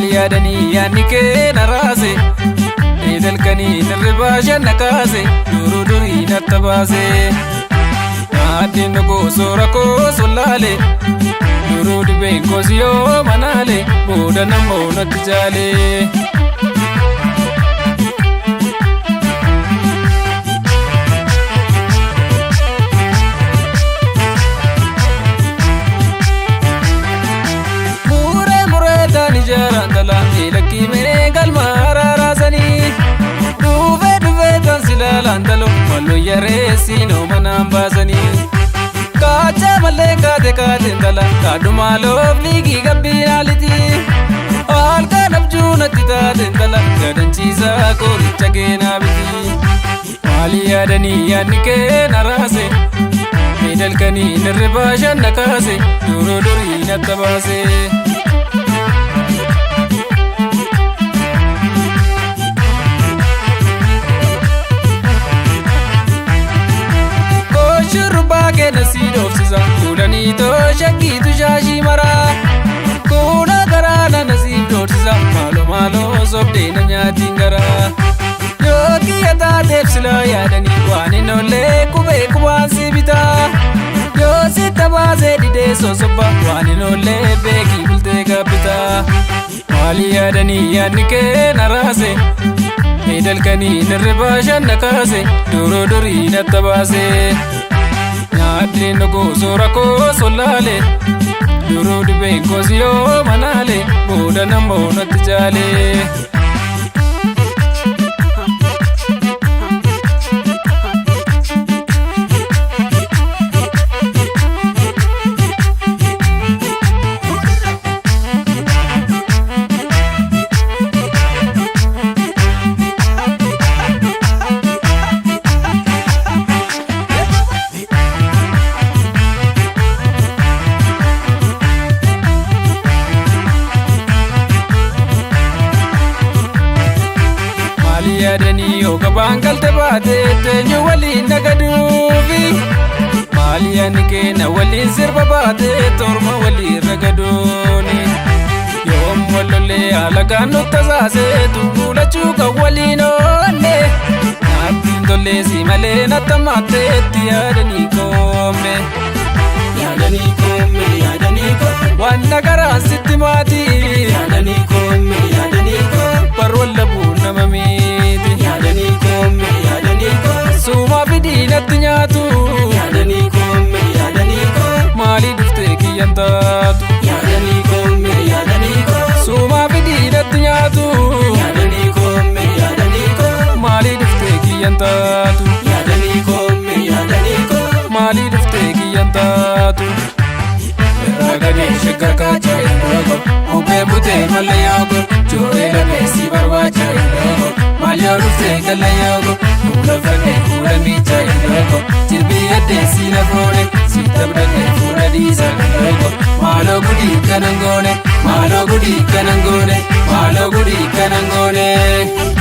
yaadanii yaadni kee na raase halkanii nirribaa shanna kaase duruu durii natta baase addeen dhugoo soora koo sollaale duruu dhibeen koos yoo manaale booda namoo natti jaale. Jarandalaan lakkimee galmaara raasanii dhufee tansilalaan taloo walloo yareessii noomanaan baasanii kaachaa mallee kaate tala kaadhumaa loofliigii gabbiinaalitti halkan abjuu natti taate tala gadanchiisaa kooricha keenaa biti maali yaadanii yaadni kee na raase halkanii nirribaa shanna kaase duruu durii natta baase. Kudhanii shakiitu shaashii maraa kuna garaana nasiif doorsisa maaloo sobdeena nyaatiin garaa yoo kiyya taateef silaa yaadanii waan hin ollee qubee qubaan si bitaa yoo sitta baasee didee sosobba waan hin ollee beekii bultee gabbitaa maali yaadanii yaadni kee na raase halkanii nirribaa shanna kaase duruu durii natta baase. Addeen dhugoo soora koo sollaale duruu dhibeen koos yoo manaale booda namoo natti jaale. Yaadanii yoo gabaan galte baate teenyu waliin nagaduufi maali yaadni kee na waliin sirba baate torma waliin ragadooni yoom wallollee alagaan nutti tasaaseetu fuulachuu kan waliin oonne naaftiin tolleessi malee natta maatteetti yaadanii koome waan nagaraan sitti maatii yaadanii koome barwalla buun nama miiti yaadanii koome suumaa fidii natti nyaatu yaadanii koome maalii dhuftee kiyyan taatu yaadanii koome suumaa fidii natti nyaatu yaadanii koome maalii dhuftee kiyyan taatu yaadanii koome maalii dhuftee kiyyan taatu. Raganii shaggar kaachaa irraago bubbee butee mallayaago jooree lameessii barbaacha irraago maal yoo dhuftee gallayaago fuula fannee fuula miichaa irraago jirbii addeessii na foone si tabdannee fuula dhiisaa irraago maaloo gudii kanan goone maaloo gudii kanan goone maaloo gudii kanan goone.